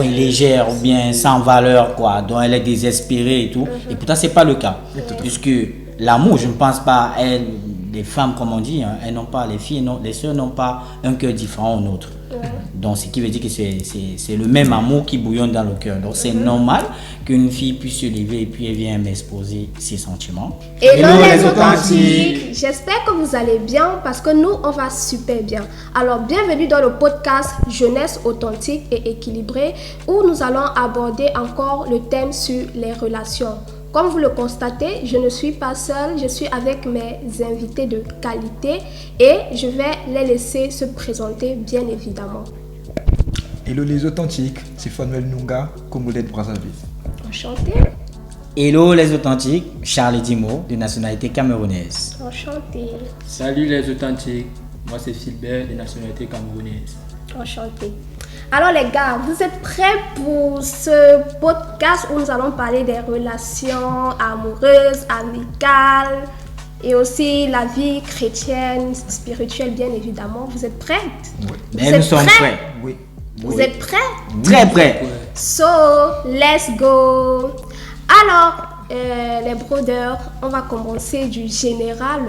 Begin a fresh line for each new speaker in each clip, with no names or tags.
légère ou bien sans valeur, quoi, dont elle est désespérée et tout. Et pourtant, c'est pas le cas. Puisque l'amour, je ne pense pas, elles, les femmes, comme on dit, hein, elles n'ont pas, les filles, non, les sœurs n'ont pas un cœur différent au nôtre. Donc, ce qui veut dire que c'est le même amour qui bouillonne dans le cœur. Donc, c'est normal qu'une fille puisse se lever et puis elle vient m'exposer ses sentiments.
Hello les authentiques, j'espère que vous allez bien parce que nous, on va super bien. Alors, bienvenue dans le podcast Jeunesse authentique et équilibrée où nous allons aborder encore le thème sur les relations. Comme vous le constatez, je ne suis pas seule, je suis avec mes invités de qualité et je vais les laisser se présenter bien évidemment.
Hello les authentiques, c'est Fanuel Nunga, Congolais de Brazzaville.
Enchanté.
Hello les authentiques, Charles Dimo, de nationalité camerounaise.
Enchanté.
Salut les authentiques, moi c'est Philbert de nationalité camerounaise.
Enchanté. Alors les gars, vous êtes prêts pour ce podcast où nous allons parler des relations amoureuses, amicales et aussi la vie chrétienne, spirituelle bien évidemment. Vous êtes prêts?
Oui.
Mais nous sommes prêts.
Oui.
Vous êtes prêts?
Très prêts.
So, let's go. Alors, les brothers, on va commencer du général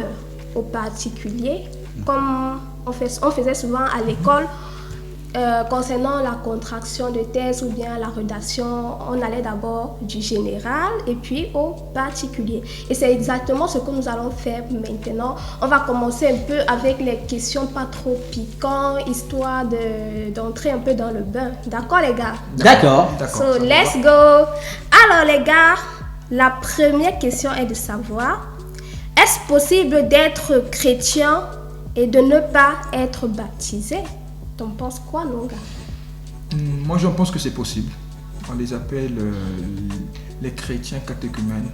au particulier. Comme on faisait souvent à l'école, concernant la contraction de thèse ou bien la rédaction, on allait d'abord du général et puis au particulier. Et c'est exactement ce que nous allons faire maintenant. On va commencer un peu avec les questions pas trop piquantes, histoire d'entrer un peu dans le bain. D'accord les gars?
D'accord.
So, let's go. Alors les gars, la première question est de savoir, est-ce possible d'être chrétien et de ne pas être baptisé? T'en penses quoi, non, gars?
Moi, j'en pense que c'est possible. On les appelle les chrétiens catéchumènes.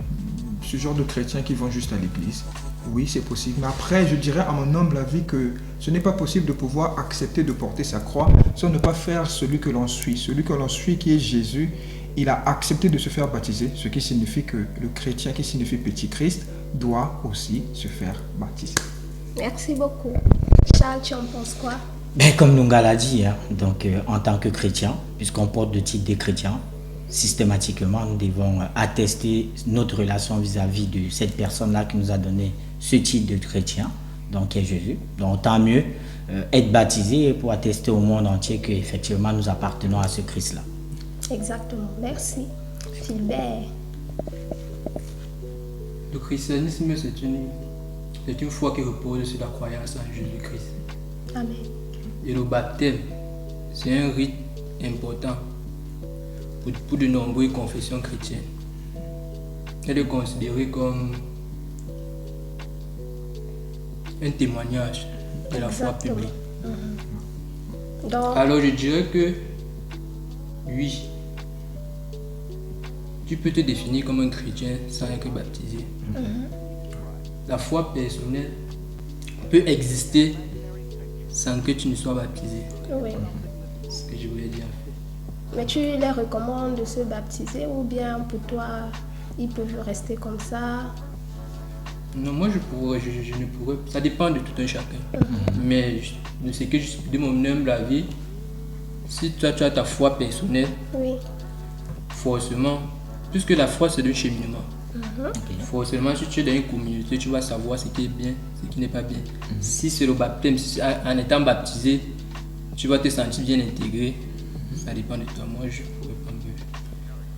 Ce genre de chrétiens qui vont juste à l'église. Oui, c'est possible. Mais après, je dirais à mon humble avis que ce n'est pas possible de pouvoir accepter de porter sa croix sans ne pas faire celui que l'on suit. Celui que l'on suit, qui est Jésus, il a accepté de se faire baptiser, ce qui signifie que le chrétien, qui signifie petit Christ, doit aussi se faire baptiser.
Merci beaucoup. Charles, tu en penses quoi?
Ben, comme Nunga l'a dit, hein, donc, en tant que chrétien, puisqu'on porte le titre de chrétien, systématiquement, nous devons attester notre relation vis-à-vis de cette personne-là qui nous a donné ce titre de chrétien, donc qui est Jésus. Donc, tant mieux être baptisé pour attester au monde entier qu'effectivement, nous appartenons à ce Christ-là.
Exactement. Merci. Philbert.
Le christianisme, c'est une foi qui repose sur la croyance en Jésus-Christ.
Amen.
Et le baptême, c'est un rite important pour de nombreuses confessions chrétiennes. Elle est considérée comme un témoignage de la foi publique.
Donc,
Alors je dirais que oui, tu peux te définir comme un chrétien sans être baptisé. La foi personnelle peut exister sans que tu ne sois baptisé.
oui.
C'est ce que je voulais dire en fait.
Mais tu les recommandes de se baptiser ou bien pour toi, ils peuvent rester comme ça?
Non, moi je ne pourrais. Ça dépend de tout un chacun. Mais de ce que de mon humble avis, si toi tu as ta foi personnelle,
Oui.
forcément, puisque la foi c'est le cheminement. Forcément, si tu es dans une communauté, tu vas savoir ce qui est bien, ce qui n'est pas bien. Si c'est le baptême, en étant baptisé, tu vas te sentir bien intégré. Ça dépend de toi. Moi, je pourrais pas me...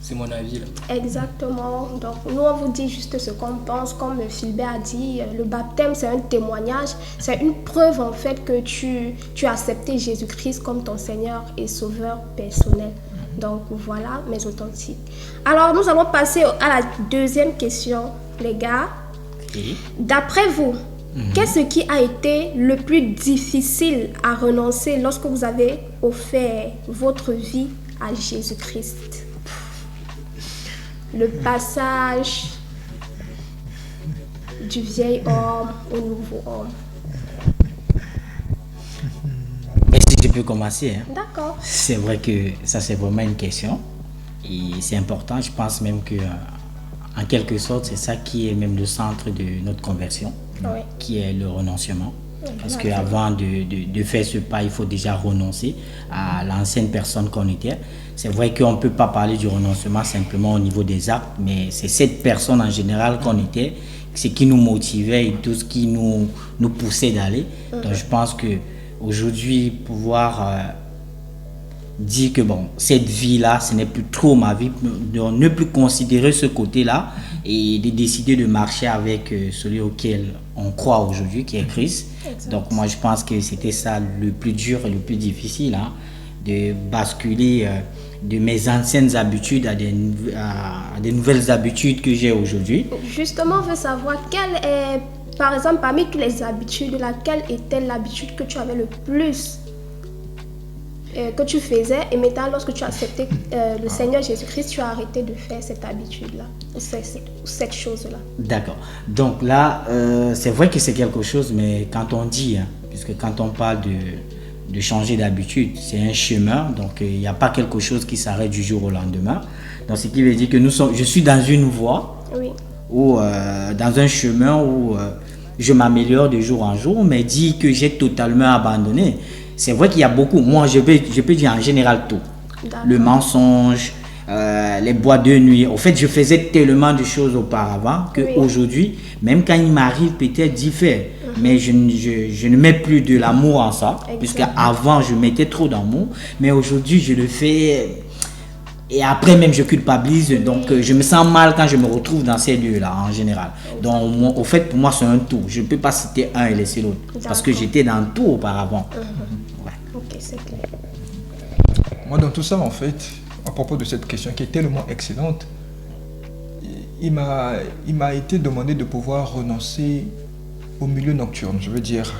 C'est mon avis là.
Exactement. Donc, nous, on vous dit juste ce qu'on pense. Comme Philbert a dit, le baptême, c'est un témoignage. C'est une preuve, en fait, que tu as accepté Jésus-Christ comme ton Seigneur et Sauveur personnel. Donc, voilà, mes authentiques. Alors, nous allons passer à la deuxième question, les gars.
Okay.
D'après vous, qu'est-ce qui a été le plus difficile à renoncer lorsque vous avez offert votre vie à Jésus-Christ? Le passage du vieil homme au nouveau homme.
Et si je peux commencer, hein.
D'accord.
C'est vrai que ça c'est vraiment une question et c'est important. Je pense même que en quelque sorte c'est ça qui est même le centre de notre conversion,
Oui.
qui est le renoncement. Parce qu'avant de faire ce pas, il faut déjà renoncer à l'ancienne personne qu'on était. C'est vrai qu'on ne peut pas parler du renoncement simplement au niveau des actes, mais c'est cette personne en général qu'on était, ce qui nous motivait et tout ce qui nous poussait d'aller. Donc je pense qu'aujourd'hui, pouvoir dire que bon, cette vie-là, ce n'est plus trop ma vie, de ne plus considérer ce côté-là et de décider de marcher avec celui auquel on croit aujourd'hui, qui est Christ. Exact. Donc moi, je pense que c'était ça le plus dur et le plus difficile, hein, de basculer de mes anciennes habitudes à des nouvelles habitudes que j'ai aujourd'hui.
Justement, on veut savoir quelle est, par exemple, parmi toutes les habitudes, laquelle était l'habitude que tu avais le plus que tu faisais, et maintenant lorsque tu as accepté le Seigneur Jésus-Christ, tu as arrêté de faire cette habitude-là, ou cette chose-là.
D'accord. Donc là, c'est vrai que c'est quelque chose, mais quand on dit, hein, puisque quand on parle de changer d'habitude, c'est un chemin, donc il n'y a pas quelque chose qui s'arrête du jour au lendemain. Donc ce qui veut dire que je suis dans une voie,
oui,
ou dans un chemin où je m'améliore de jour en jour, mais dire que j'ai totalement abandonné. C'est vrai qu'il y a beaucoup, moi je peux dire en général tout. Le mensonge, les boîtes de nuit. Au fait, je faisais tellement de choses auparavant qu'aujourd'hui, même quand il m'arrive peut-être d'y faire, mais je ne mets plus de l'amour en ça, puisqu'avant je mettais trop d'amour, mais aujourd'hui je le fais et après même je culpabilise, donc je me sens mal quand je me retrouve dans ces lieux-là en général. Donc au fait pour moi c'est un tout, je ne peux pas citer un et laisser l'autre, parce que j'étais dans tout auparavant.
Ok, c'est clair.
Moi dans tout ça en fait, à propos de cette question qui est tellement excellente, il m'a été demandé de pouvoir renoncer au milieu nocturne, je veux dire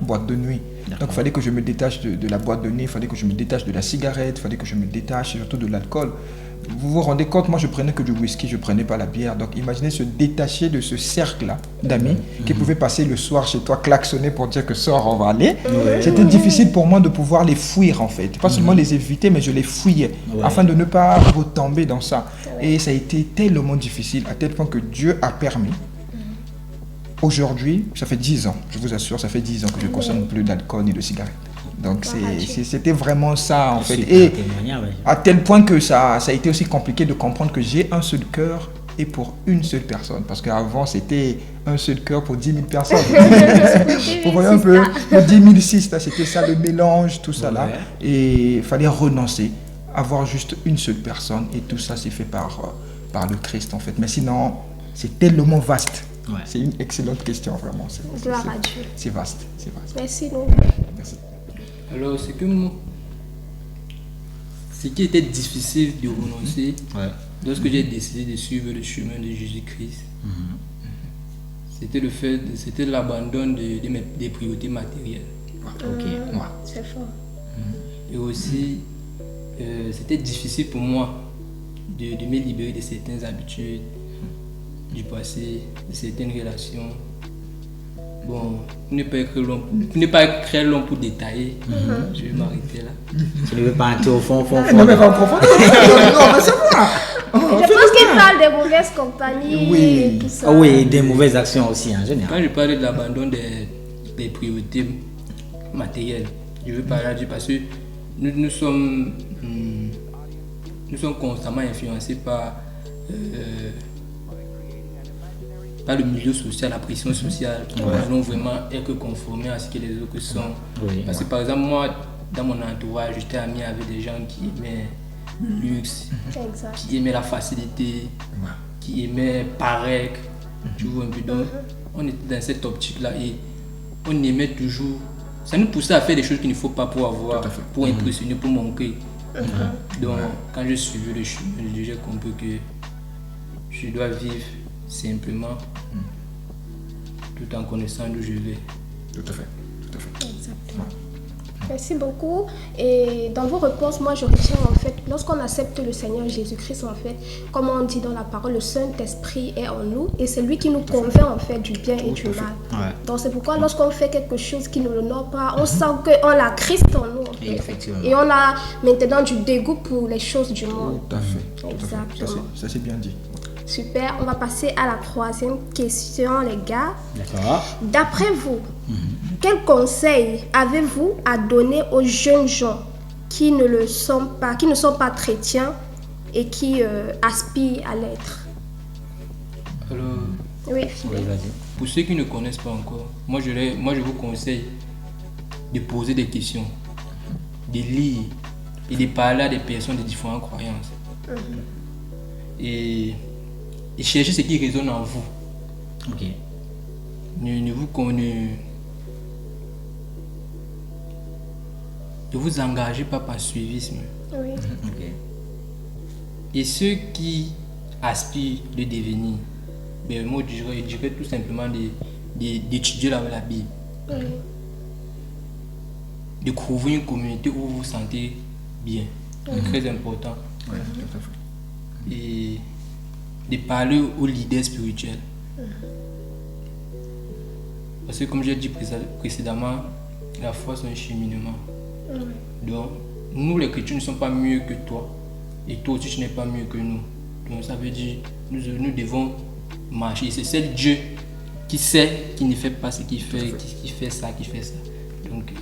boîte de nuit. Donc il fallait que je me détache de la boîte de nuit, il fallait que je me détache de la cigarette, il fallait que je me détache surtout de l'alcool. Vous vous rendez compte, moi je prenais que du whisky, je prenais pas la bière. Donc imaginez se détacher de ce cercle-là d'amis qui pouvaient passer le soir chez toi, klaxonner pour dire que sort on va aller. C'était difficile pour moi de pouvoir les fuir en fait. Pas seulement les éviter, mais je les fouillais afin de ne pas retomber dans ça. Et ça a été tellement difficile à tel point que Dieu a permis. Aujourd'hui, ça fait 10 ans, je vous assure, ça fait 10 ans que je ne consomme plus d'alcool ni de cigarettes. Donc c'était vraiment ça en fait. Et à tel point que ça a été aussi compliqué de comprendre que j'ai un seul cœur et pour une seule personne. Parce qu'avant c'était un seul cœur pour 10 000 personnes. Vous voyez un peu, le 10 006, c'était ça le mélange, tout ça là. Et il fallait renoncer, avoir juste une seule personne. Et tout ça c'est fait par le Christ en fait. Mais sinon, c'est tellement vaste. C'est une excellente question vraiment.
Gloire à Dieu.
C'est vaste.
Merci donc.
Merci.
Alors, ce qui était difficile de renoncer lorsque j'ai décidé de suivre le chemin de Jésus-Christ, c'était l'abandon des priorités matérielles.
C'est fort.
Et aussi, c'était difficile pour moi de me libérer de certaines habitudes du passé, de certaines relations. Bon, pour ne pas être très long pour détailler, je vais m'arrêter là.
Tu ne veux pas entrer au fond.
Non, mais pas en profondeur. On va savoir.
Je pense qu'il parle de mauvaises compagnies et tout ça.
Oui, des mauvaises actions aussi en général.
Quand je parle de l'abandon des priorités matérielles, je veux parler de parce que nous sommes constamment influencés par le milieu social, la pression sociale. Nous allons vraiment être conformés à ce que les autres sont. Parce que par exemple, moi, dans mon entourage, j'étais ami avec des gens qui aimaient le luxe, qui aimaient la facilité, qui aimaient paraître. Tu vois un peu. Donc, on était dans cette optique-là et on aimait toujours. Ça nous poussait à faire des choses qu'il ne faut pas pour avoir, pour impressionner, pour manquer. Donc, quand je suivais le chemin, j'ai compris que je dois vivre simplement, tout en connaissant d'où je vais.
Tout à fait.
Exactement. Merci beaucoup. Et dans vos réponses, moi je retiens en fait, lorsqu'on accepte le Seigneur Jésus-Christ, en fait, comme on dit dans la parole, le Saint-Esprit est en nous et c'est lui qui nous convainc en fait du bien et du mal. Donc c'est pourquoi lorsqu'on fait quelque chose qui ne l'honore pas, on sent qu'on a Christ en nous. En fait. Et on a maintenant du dégoût pour les choses du monde.
Tout à fait.
Exactement.
Ça c'est bien dit.
Super, on va passer à la 3e question, les gars.
D'accord.
D'après vous, quel conseil avez-vous à donner aux jeunes gens qui ne sont pas chrétiens et qui aspirent à l'être?
Alors,
Oui,
Oui,
Philippe.
vas-y.
pour ceux qui ne connaissent pas encore, moi je vous conseille de poser des questions, de lire et de parler à des personnes de différentes croyances. Et chercher ce qui résonne en vous.
Ok.
Ne vous engagez pas par suivisme.
Oui.
Ok.
Et ceux qui aspirent de devenir, ben, moi je dirais tout simplement d'étudier la Bible,
Oui.
de trouver une communauté où vous vous sentez bien, c'est très important,
Ouais, tout à fait.
et de parler aux leaders spirituels. Parce que comme j'ai dit précédemment, la foi c'est un cheminement. Donc nous les chrétiens ne sommes pas mieux que toi, et toi aussi tu n'es pas mieux que nous. Donc ça veut dire nous devons marcher. C'est seul Dieu qui sait, qui ne fait pas ce qu'il fait, qui fait ça. Donc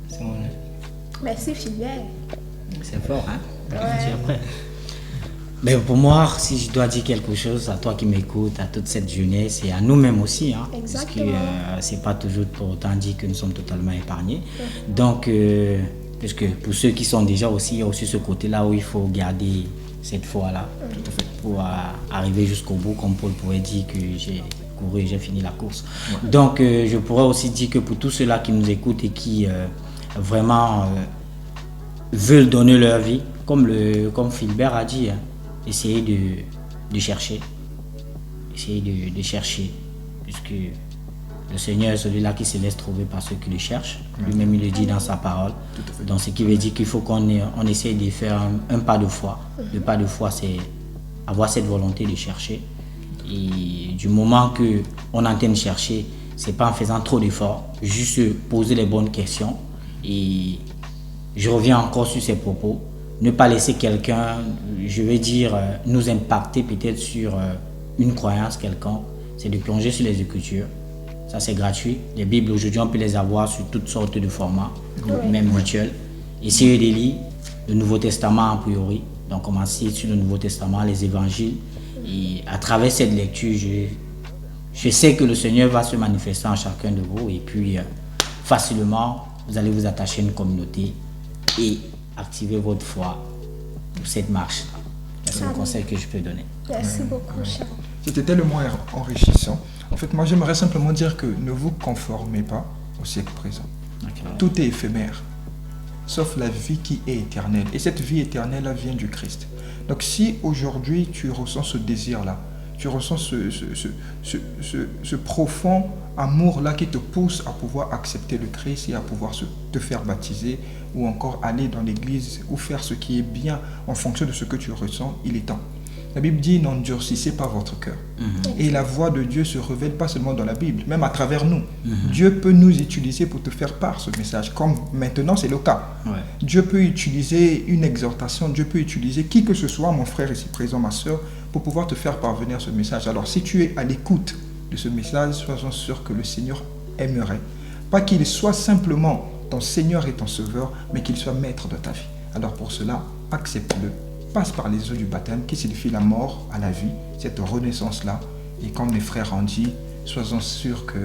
c'est mon avis.
Merci, Philippe.
C'est fort, hein? Tu es prêt? Mais pour moi, si je dois dire quelque chose à toi qui m'écoutes, à toute cette jeunesse et à nous-mêmes aussi, hein, parce que
Exactement.
c'est pas toujours pour autant dit que nous sommes totalement épargnés. Donc, parce que pour ceux qui sont déjà aussi, il y a aussi ce côté-là où il faut garder cette foi-là pour arriver jusqu'au bout, comme Paul pourrait dire que j'ai couru et j'ai fini la course. Donc, je pourrais aussi dire que pour tous ceux-là qui nous écoutent et qui vraiment veulent donner leur vie, comme Philbert a dit, hein, essayer de chercher. Essayer de chercher. Puisque le Seigneur est celui-là qui se laisse trouver par ceux qui le cherchent. Lui-même, il le dit dans sa parole. Donc, ce qui veut dire qu'il faut qu'on essaye de faire un pas de foi. Le pas de foi, c'est avoir cette volonté de chercher. Et du moment qu'on entend chercher, c'est pas en faisant trop d'efforts, juste poser les bonnes questions. Et je reviens encore sur ces propos. Ne pas laisser quelqu'un, je vais dire, nous impacter peut-être sur une croyance quelconque. C'est de plonger sur les Écritures. Ça, c'est gratuit. Les Bibles, aujourd'hui, on peut les avoir sur toutes sortes de formats, même virtuels. Essayez de lire le Nouveau Testament a priori. Donc, commencez sur le Nouveau Testament, les Évangiles. Et à travers cette lecture, je sais que le Seigneur va se manifester en chacun de vous. Et puis, facilement, vous allez vous attacher à une communauté et activer votre foi pour cette marche. C'est le conseil que je peux donner.
Merci beaucoup, cher.
C'était tellement enrichissant. En fait, moi, j'aimerais simplement dire que ne vous conformez pas au siècle présent. Tout est éphémère, sauf la vie qui est éternelle. Et cette vie éternelle, elle vient du Christ. Donc, si aujourd'hui, tu ressens ce désir-là, tu ressens ce profond amour-là qui te pousse à pouvoir accepter le Christ et à pouvoir te faire baptiser ou encore aller dans l'église ou faire ce qui est bien en fonction de ce que tu ressens, il est temps. La Bible dit, n'endurcissez pas votre cœur. Et la voix de Dieu se révèle pas seulement dans la Bible, même à travers nous. Dieu peut nous utiliser pour te faire part ce message, comme maintenant c'est le cas. Dieu peut utiliser une exhortation, Dieu peut utiliser qui que ce soit, mon frère ici présent, ma soeur, pour pouvoir te faire parvenir ce message. Alors si tu es à l'écoute de ce message, sois-en sûr que le Seigneur aimerait, pas qu'il soit simplement ton Seigneur et ton Sauveur, mais qu'il soit maître de ta vie. Alors pour cela, accepte-le. Passe par les eaux du baptême qui signifie la mort à la vie, cette renaissance-là. Et comme mes frères ont dit, sois-en sûr que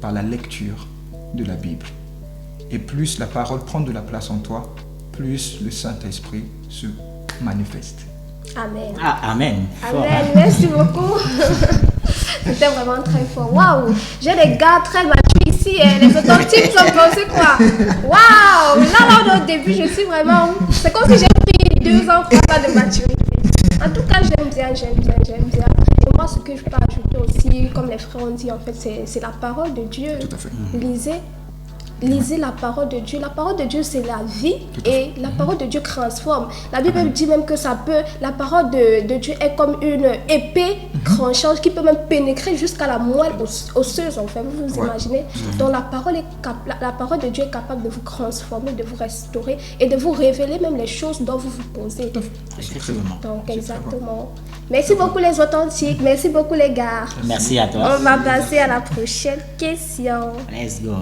par la lecture de la Bible, et plus la parole prend de la place en toi, plus le Saint-Esprit se manifeste.
Amen.
Ah, amen. Fort,
Amen.
hein?
Merci beaucoup. C'était vraiment très fort. Waouh! J'ai des gars très matures ici. Les autres types sont pensés quoi? Waouh! Là, au début, je suis vraiment. C'est comme si j'ai pris 2 ans, 3 ans de maturité. En tout cas, j'aime bien. Et moi, ce que je peux ajouter aussi, comme les frères ont dit, en fait, c'est la parole de Dieu.
Tout à fait.
Lisez. lisez la parole de Dieu. La parole de Dieu, c'est la vie et la parole de Dieu transforme. La Bible dit même que la parole de Dieu est comme une épée tranchante qui peut même pénétrer jusqu'à la moelle osseuse, en fait. Vous vous imaginez? Donc la parole de Dieu est capable de vous transformer, de vous restaurer et de vous révéler même les choses dont vous vous posez. Donc exactement. Merci beaucoup les authentiques, merci beaucoup les gars.
Merci à toi.
On va passer à la prochaine question.
Let's go.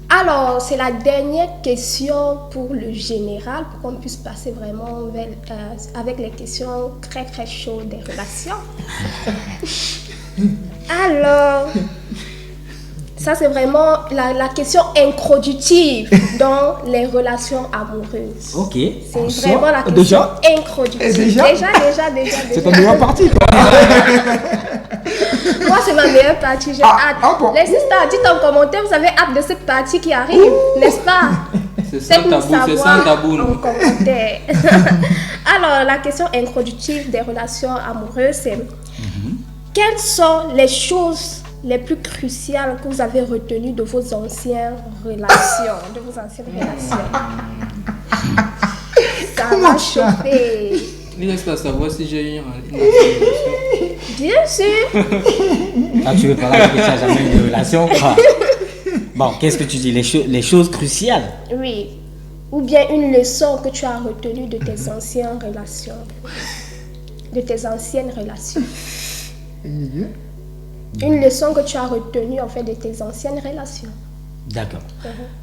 Alors, c'est la dernière question pour le général, pour qu'on puisse passer vraiment avec les questions très très chaudes des relations. Alors, ça c'est vraiment la question introductive dans les relations amoureuses.
Ok.
C'est vraiment la question introductive. Déjà.
C'est ta meilleure partie.
Moi, c'est ma meilleure partie, j'ai hâte. Les sisters, dites en commentaire, vous avez hâte de cette partie qui arrive, n'est-ce pas?
C'est sans tabou.
En commentaire. Alors, la question introductive des relations amoureuses, c'est quelles sont les choses les plus cruciales que vous avez retenues de vos anciennes relations? Ça va chauffer.
Il reste à savoir si j'ai eu une
Bien sûr.
Ah, tu veux parler que tu n'as jamais eu de relation, quoi. Bon, qu'est-ce que tu dis? Les choses cruciales?
Oui. Ou bien une leçon que tu as retenue de tes anciennes relations. Une leçon que tu as retenue en fait de tes anciennes relations.
D'accord.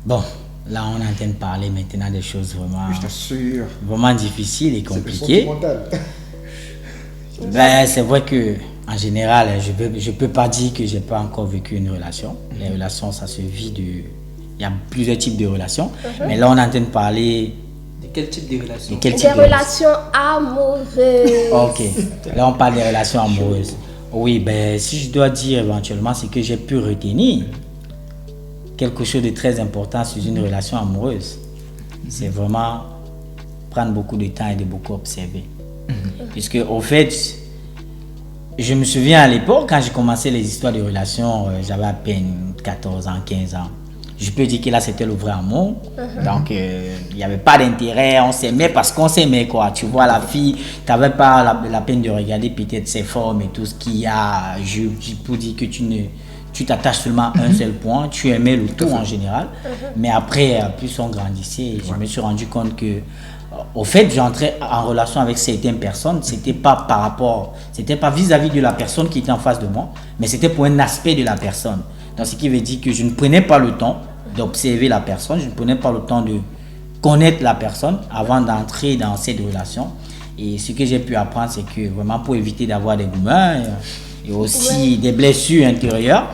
Bon, là on est en train de parler maintenant des choses vraiment,
Je t'assure.
vraiment difficiles et compliquées.
C'est
Ben, c'est vrai que en général, je peux pas dire que j'ai pas encore vécu une relation. Les relations, ça se vit il y a plusieurs types de relations. Mais là, on est en train de parler
de quel type de relation?
Des relations amoureuses.
Ok. Là, on parle des relations amoureuses. Oui, ben, si je dois dire éventuellement, c'est que j'ai pu retenir quelque chose de très important sur une relation amoureuse. C'est vraiment prendre beaucoup de temps et de beaucoup observer. Puisque, au fait, je me souviens à l'époque, quand j'ai commencé les histoires de relations, j'avais à peine 14 ans, 15 ans. Je peux dire que là, c'était le vrai amour. Donc, il n'y avait pas d'intérêt. On s'aimait parce qu'on s'aimait, quoi. Tu vois, la fille, tu n'avais pas la peine de regarder peut-être ses formes et tout ce qu'il y a. Je peux dire que tu t'attaches seulement à un seul point. Tu aimais le tout en général. Mais après, plus on grandissait, je me suis rendu compte que, au fait, j'entrais en relation avec certaines personnes. C'était pas c'était pas vis-à-vis de la personne qui était en face de moi, mais c'était pour un aspect de la personne. Donc, ce qui veut dire que je ne prenais pas le temps d'observer la personne, je ne prenais pas le temps de connaître la personne avant d'entrer dans cette relation. Et ce que j'ai pu apprendre, c'est que vraiment pour éviter d'avoir des gourmands et aussi des blessures intérieures,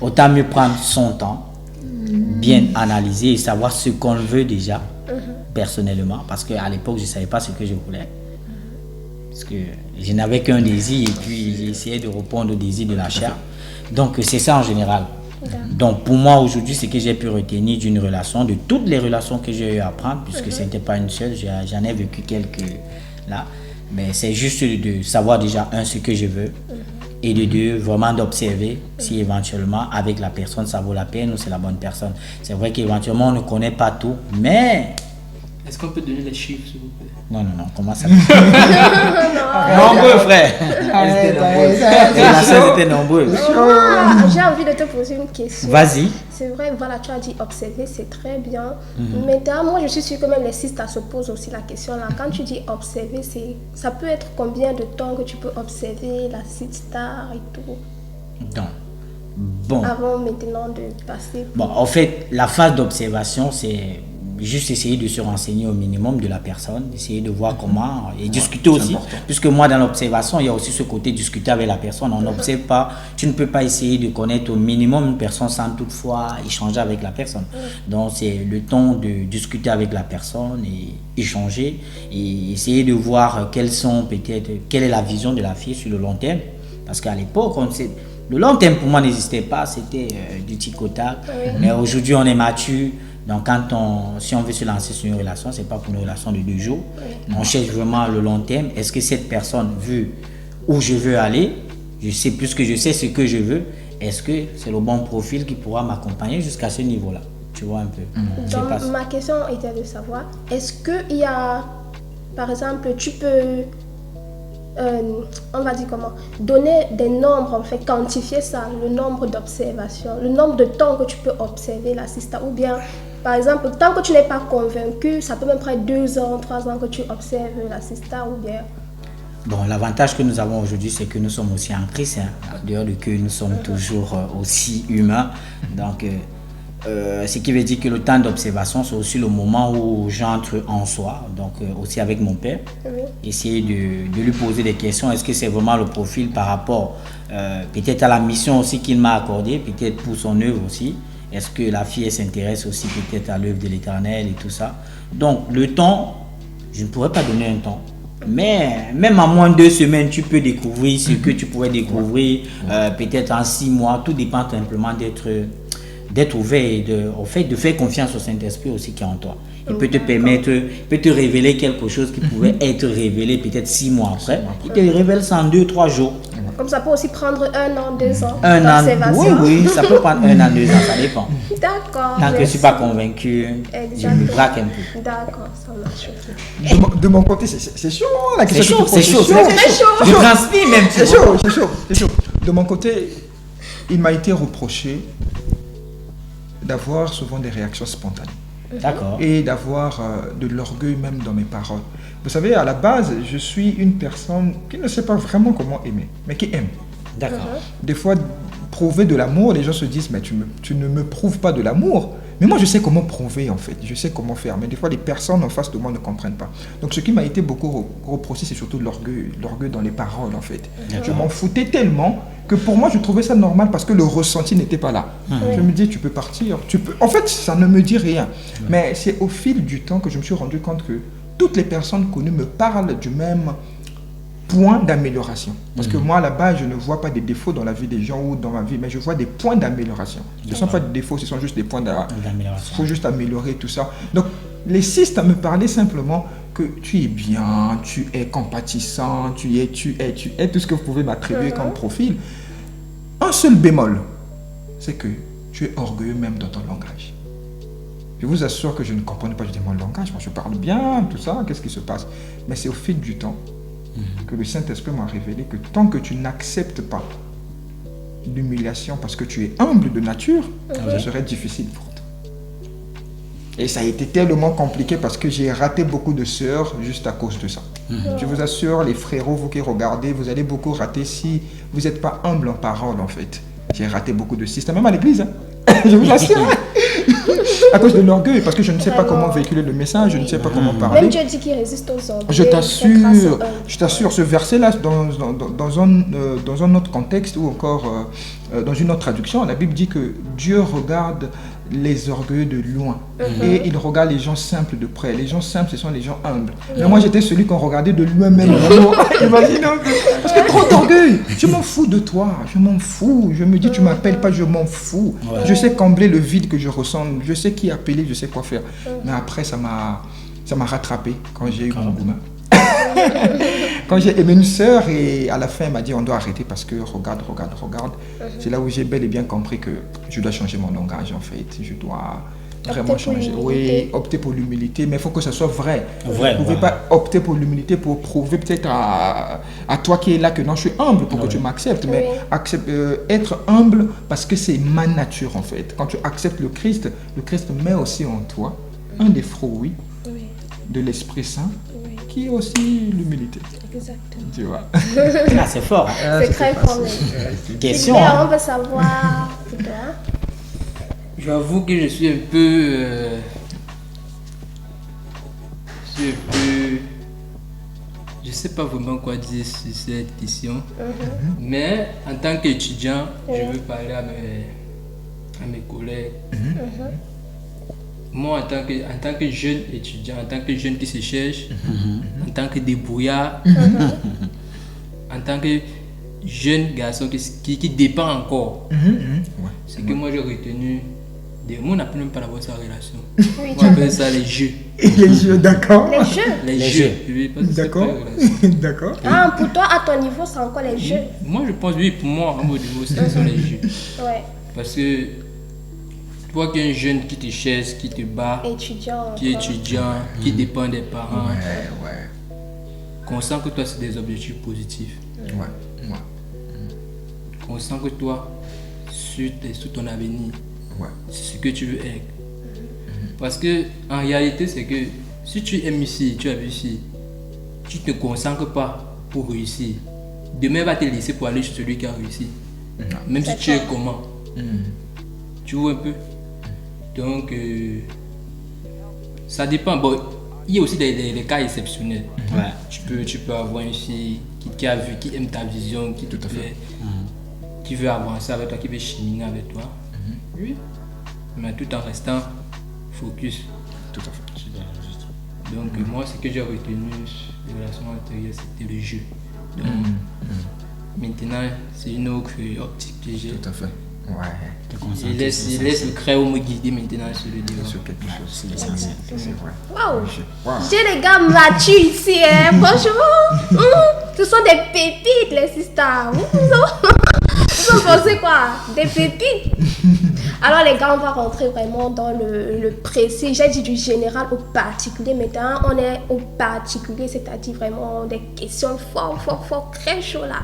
autant mieux prendre son temps, bien analyser et savoir ce qu'on veut déjà personnellement. Parce qu'à l'époque, je ne savais pas ce que je voulais. Parce que je n'avais qu'un désir et puis j'ai essayé de répondre au désir de la chair. Donc c'est ça en général. Donc pour moi aujourd'hui, ce que j'ai pu retenir d'une relation, de toutes les relations que j'ai eu à prendre, puisque ce n'était pas une seule, j'en ai vécu quelques là, mais c'est juste de savoir déjà ce que je veux et de deux, vraiment d'observer si éventuellement avec la personne ça vaut la peine ou c'est la bonne personne. C'est vrai qu'éventuellement on ne connaît pas tout, mais...
Est-ce qu'on peut donner les chiffres s'il vous plaît?
Non, comment ça? Nombreux, frère. Les relations étaient nombreuses.
J'ai envie de te poser une question.
Vas-y.
C'est vrai, voilà, tu as dit observer, c'est très bien. Maintenant, moi, je suis sûre que même les sisters se posent aussi la question là. Quand tu dis observer, ça peut être combien de temps que tu peux observer la sister et tout?
Donc, bon.
Avant maintenant de passer.
Bon, en fait, la phase d'observation, c'est juste essayer de se renseigner au minimum de la personne, essayer de voir comment et discuter aussi. Important. Puisque moi, dans l'observation, il y a aussi ce côté discuter avec la personne. On n'observe pas, tu ne peux pas essayer de connaître au minimum une personne sans toutefois échanger avec la personne. Donc, c'est le temps de discuter avec la personne et échanger et essayer de voir quelle est la vision de la fille sur le long terme. Parce qu'à l'époque, le long terme pour moi n'existait pas, c'était du tic-au-tac. Mais aujourd'hui, on est mature. Donc, si on veut se lancer sur une relation, ce n'est pas pour une relation de 2 jours. On cherche vraiment le long terme. Est-ce que cette personne veut où je veux aller? Je sais plus que je sais ce que je veux. Est-ce que c'est le bon profil qui pourra m'accompagner jusqu'à ce niveau-là? Tu vois un peu.
Donc, ma question était de savoir, est-ce qu'il y a, par exemple, tu peux, on va dire comment, donner des nombres, en fait, quantifier ça, le nombre d'observations, le nombre de temps que tu peux observer l'assistant, ou bien, par exemple, tant que tu n'es pas convaincu, ça peut même prendre 2 ans, 3 ans que tu observes l'assistant, ou bien...
Bon, l'avantage que nous avons aujourd'hui, c'est que nous sommes aussi en Christ. En dehors de que nous sommes toujours aussi humains. Donc, ce qui veut dire que le temps d'observation, c'est aussi le moment où j'entre en soi. Donc, aussi avec mon père. Essayer de lui poser des questions. Est-ce que c'est vraiment le profil par rapport peut-être à la mission aussi qu'il m'a accordée, peut-être pour son œuvre aussi. Est-ce que la fille s'intéresse aussi peut-être à l'œuvre de l'Éternel et tout ça. Donc, le temps, je ne pourrais pas donner un temps. Mais même en moins de 2 semaines, tu peux découvrir ce que tu pourrais découvrir peut-être en 6 mois. Tout dépend simplement d'être ouvert et de faire confiance au Saint-Esprit aussi qui est en toi. Il peut te permettre, il peut te révéler quelque chose qui pouvait être révélé peut-être 6 mois après. Il te révèle ça en 2-3 jours.
Comme ça peut aussi prendre 1 an, 2 ans.
1 an, oui, ça peut prendre 1 an, 2 ans, ça dépend.
D'accord.
Tant que je ne suis pas convaincu, je me braque un peu.
D'accord, ça marche.
De mon côté, c'est chaud, la question.
C'est chaud. Je transpire même.
C'est chaud. De mon côté, il m'a été reproché d'avoir souvent des réactions spontanées.
D'accord.
Et d'avoir de l'orgueil même dans mes paroles. Vous savez, à la base, je suis une personne qui ne sait pas vraiment comment aimer, mais qui aime.
D'accord.
Des fois, prouver de l'amour, les gens se disent, mais tu ne me prouves pas de l'amour. Mais moi, je sais comment prouver, en fait. Je sais comment faire. Mais des fois, les personnes en face de moi ne comprennent pas. Donc, ce qui m'a été beaucoup reproché, c'est surtout l'orgueil dans les paroles, en fait. Je m'en foutais tellement que pour moi, je trouvais ça normal parce que le ressenti n'était pas là. Je me dis, tu peux partir. En fait, ça ne me dit rien. Mais c'est au fil du temps que je me suis rendu compte que toutes les personnes connues me parlent du même points d'amélioration. Parce que moi, là-bas, je ne vois pas des défauts dans la vie des gens ou dans ma vie, mais je vois des points d'amélioration. Ce ne sont pas des défauts, ce sont juste des points d'amélioration. Il faut juste améliorer tout ça. Donc, les sisters me parlaient simplement que tu es bien, tu es compatissant, tu es, tout ce que vous pouvez m'attribuer comme profil. Un seul bémol, c'est que tu es orgueilleux même dans ton langage. Je vous assure que je ne comprenais pas, je dis mon langage, moi je parle bien, tout ça, qu'est-ce qui se passe? Mais c'est au fil du temps que le Saint-Esprit m'a révélé que tant que tu n'acceptes pas l'humiliation parce que tu es humble de nature, ça serait difficile pour toi. Et ça a été tellement compliqué parce que j'ai raté beaucoup de sœurs juste à cause de ça. Je vous assure, les frérots, vous qui regardez, vous allez beaucoup rater si vous n'êtes pas humble en parole en fait. J'ai raté beaucoup de systèmes, même à l'église. Je vous assure. À cause de l'orgueil, parce que je ne sais pas comment véhiculer le message, je ne sais pas comment parler.
Même Dieu dit qu'il résiste aux hommes.
Je t'assure, ce verset-là, dans un autre contexte ou encore dans une autre traduction, la Bible dit que Dieu regarde les orgueilleux de loin et il regarde les gens simples de près. Les gens simples, ce sont les gens humbles. Mais moi, j'étais celui qu'on regardait de loin même. Imagine, parce que trop d'orgueil. Je m'en fous de toi, je m'en fous. Je me dis, tu m'appelles pas, je m'en fous. Je sais combler le vide que je ressens, je sais qui appeler, je sais quoi faire. Mais après, ça m'a rattrapé quand j'ai eu mon gourmand. Quand j'ai aimé une sœur et à la fin elle m'a dit on doit arrêter parce que regarde. C'est là où j'ai bel et bien compris que je dois changer mon langage en fait. Je dois vraiment changer. Oui, opter pour l'humilité, mais il faut que ça soit vrai. Vous ne pouvez pas opter pour l'humilité pour prouver peut-être à toi qui es là que non, je suis humble pour que tu m'acceptes, mais être humble parce que c'est ma nature en fait. Quand tu acceptes le Christ met aussi en toi un des fruits de l'Esprit Saint. Qui est aussi l'humilité.
Exactement.
Tu vois.
Ah, c'est fort.
C'est très fort.
Question.
On veut savoir.
J'avoue que je suis un peu. Je sais pas vraiment quoi dire sur cette question. Mais en tant qu'étudiant, je veux parler à mes collègues. Moi, en tant que jeune étudiant, en tant que jeune qui se cherche, en tant que débrouillard, en tant que jeune garçon qui dépend encore, c'est que moi j'ai retenu, moi on n'appelle même pas d'abord sa relation. On appelle ça les jeux.
Les jeux, d'accord.
Les
jeux.
D'accord. D'accord.
Ah, pour toi, à ton niveau, c'est encore les jeux.
Moi je pense, oui, pour moi, à mon niveau, ce sont les jeux.
Ouais.
Parce que vois qu'un jeune qui te chasse, qui te bat,
Étudiant.
qui est étudiant, qui dépend des parents,
Ouais.
qu'on sent que toi c'est des objectifs positifs.
Ouais.
On sent que toi, sur ton avenir,
Ouais.
c'est ce que tu veux être. Parce que en réalité, c'est que si tu aimes ici, tu as réussi, tu ne te concentres pas pour réussir. Demain va te laisser pour aller chez celui qui a réussi. Même si tu es comment. Tu vois un peu. Donc, ça dépend. Bon, il y a aussi des cas exceptionnels.
Ouais.
Tu peux avoir une fille qui a vu, qui aime ta vision, qui te plaît, qui veut avancer avec toi, qui veut cheminer avec toi. Oui. Mais tout en restant focus.
Tout à fait.
Donc moi, ce que j'ai retenu des relations antérieures, c'était le jeu. Donc maintenant, c'est une autre optique que j'ai.
Tout à fait. Ouais.
Je laisse le créole me guider maintenant sur le débat.
Sur quelque chose.
C'est l'essentiel.
C'est vrai.
Waouh! J'ai des gars matures ici, hein. Franchement, ce sont des pépites, les sisters. Vous en pensez quoi? Des pépites? Alors les gars, on va rentrer vraiment dans le précis. J'ai dit du général au particulier. Maintenant, on est au particulier, c'est-à-dire vraiment des questions fort, très chaud là.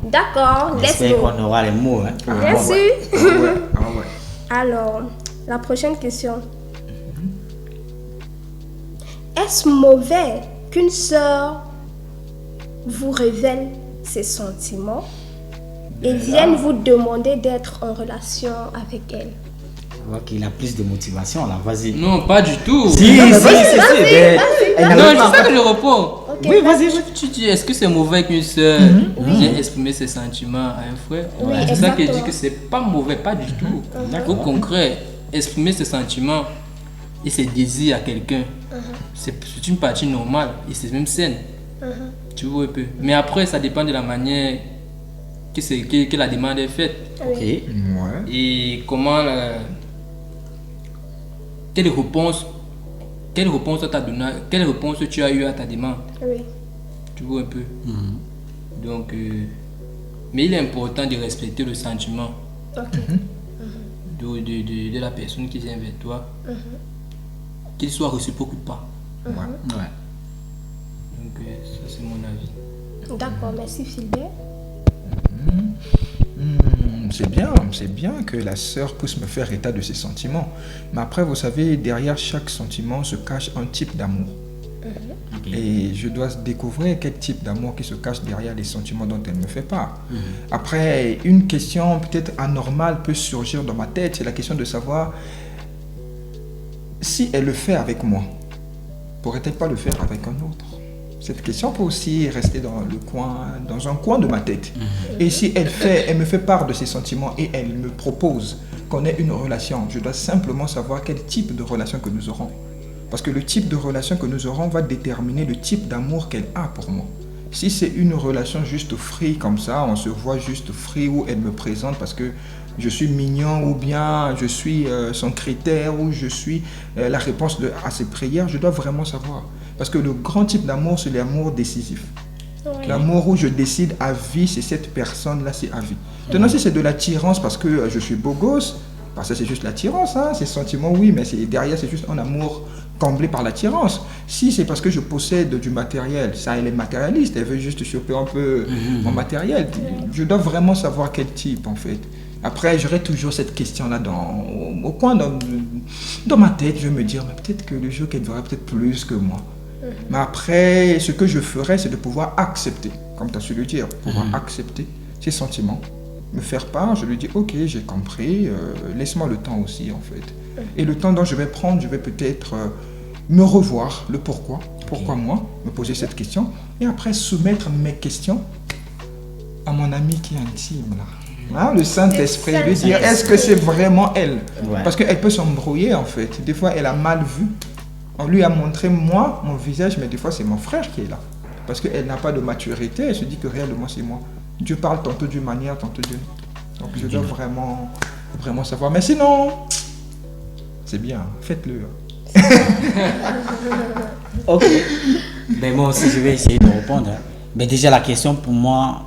D'accord,
J'espère
let's go.
qu'on aura les mots. Hein.
Bien sûr.
Ah ouais.
Alors, la prochaine question. Est-ce mauvais qu'une sœur vous révèle ses sentiments et vienne vous demander d'être en relation avec elle?
Je vois qu'il a plus de motivation là, vas-y.
Non, pas du tout.
Si,
Non,
elle
je
n'avait pas-
sais que je réponds.
Ok,
Oui, vas-y.
Tu dis, est-ce que c'est mauvais qu'une soeur vienne exprimer ses sentiments à un frère?
Oui,
C'est ça qui dit
exactement.
que c'est pas mauvais, pas du tout. Au contraire, exprimer ses sentiments et ses désirs à quelqu'un, c'est une partie normale et c'est même saine. Tu vois un peu. Mais après, ça dépend de la manière que la demande est faite.
Ok.
Ouais.
Et comment quelle réponse tu as eu à ta demande.
Oui.
Tu vois un peu. Donc, mais il est important de respecter le sentiment
Ok.
de la personne qui vient vers toi, qu'il soit réciproque ou pas.
Ouais.
Donc, ça c'est mon avis.
D'accord, merci Philbert.
C'est bien que la sœur puisse me faire état de ses sentiments. Mais après, vous savez, derrière chaque sentiment se cache un type d'amour. Et je dois découvrir quel type d'amour qui se cache derrière les sentiments dont elle me fait part. Après, une question peut-être anormale peut surgir dans ma tête, c'est la question de savoir si elle le fait avec moi, pourrait-elle pas le faire avec un autre? Cette question peut aussi rester dans un coin de ma tête. Et si elle me fait part de ses sentiments et elle me propose qu'on ait une relation, je dois simplement savoir quel type de relation que nous aurons. Parce que le type de relation que nous aurons va déterminer le type d'amour qu'elle a pour moi. Si c'est une relation juste free comme ça, on se voit juste free où elle me présente parce que je suis mignon ou bien je suis son critère ou je suis la réponse à ses prières, je dois vraiment savoir. Parce que le grand type d'amour, c'est l'amour décisif.
Oui.
L'amour où je décide à vie, c'est cette personne-là, c'est à vie. Maintenant, si c'est de l'attirance parce que je suis beau gosse, parce que c'est juste l'attirance, hein, ces sentiments, oui, mais derrière, c'est juste un amour comblé par l'attirance. Si c'est parce que je possède du matériel, ça, elle est matérialiste, elle veut juste choper un peu mon matériel. Je dois vraiment savoir quel type, en fait. Après, j'aurai toujours cette question-là au coin dans ma tête. Je vais me dire, mais peut-être que le jour qu'elle verra peut-être plus que moi. Mais après, ce que je ferai, c'est de pouvoir accepter, comme tu as su le dire, pouvoir accepter ses sentiments, me faire part, je lui dis, ok, j'ai compris, laisse-moi le temps aussi, en fait. Et le temps dont je vais prendre, je vais peut-être me revoir, le pourquoi moi, me poser cette question, et après soumettre mes questions à mon ami qui est intime, là. Hein, le Saint-Esprit, lui dire, est-ce que c'est vraiment elle? Parce qu'elle peut s'embrouiller, en fait. Des fois, elle a mal vu. On lui a montré, moi, mon visage, mais des fois, c'est mon frère qui est là. Parce qu'elle n'a pas de maturité, elle se dit que réellement, c'est moi. Dieu parle tantôt d'une manière, tantôt d'une autre. Donc, je dois vraiment savoir. Mais sinon, c'est bien, faites-le.
Ok. Ben moi aussi, je vais essayer de répondre. Hein. Mais déjà, la question, pour moi,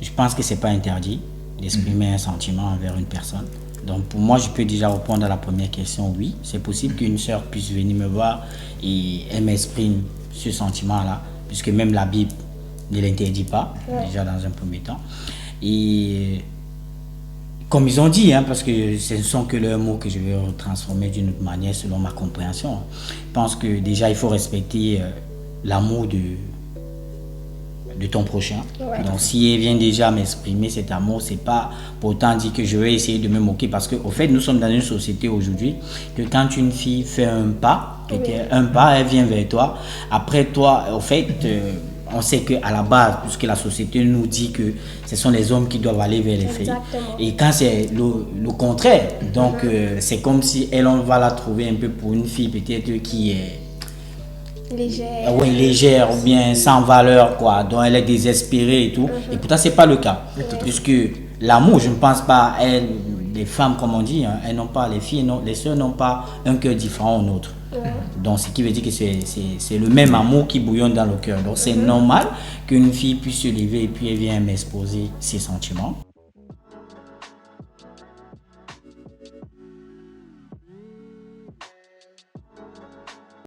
je pense que c'est pas interdit d'exprimer un sentiment envers une personne. Donc pour moi, je peux déjà répondre à la première question, oui. C'est possible qu'une sœur puisse venir me voir et elle m'exprime ce sentiment-là, puisque même la Bible ne l'interdit pas, déjà dans un premier temps. Et comme ils ont dit, parce que ce ne sont que leurs mots que je vais transformer d'une autre manière selon ma compréhension. Je pense que déjà il faut respecter l'amour de ton prochain. Donc si elle vient déjà m'exprimer cet amour, c'est pas pour autant dire que je vais essayer de me moquer, parce qu'au fait nous sommes dans une société aujourd'hui que quand une fille fait un pas, elle vient vers toi, après toi, au fait on sait qu'à la base, puisque la société nous dit que ce sont les hommes qui doivent aller vers les filles. Et quand c'est le contraire, donc c'est comme si on va la trouver un peu pour une fille peut-être qui est
légère.
Oui, légère ou bien sans valeur, quoi, dont elle est désespérée et tout. Et pourtant, c'est pas le cas. Puisque l'amour, je ne pense pas, les femmes, comme on dit, elles n'ont pas, les filles, les sœurs n'ont pas un cœur différent au nôtre. Donc, ce qui veut dire que c'est le même amour qui bouillonne dans le cœur. Donc, c'est normal qu'une fille puisse se lever et puis elle vient m'exposer ses sentiments.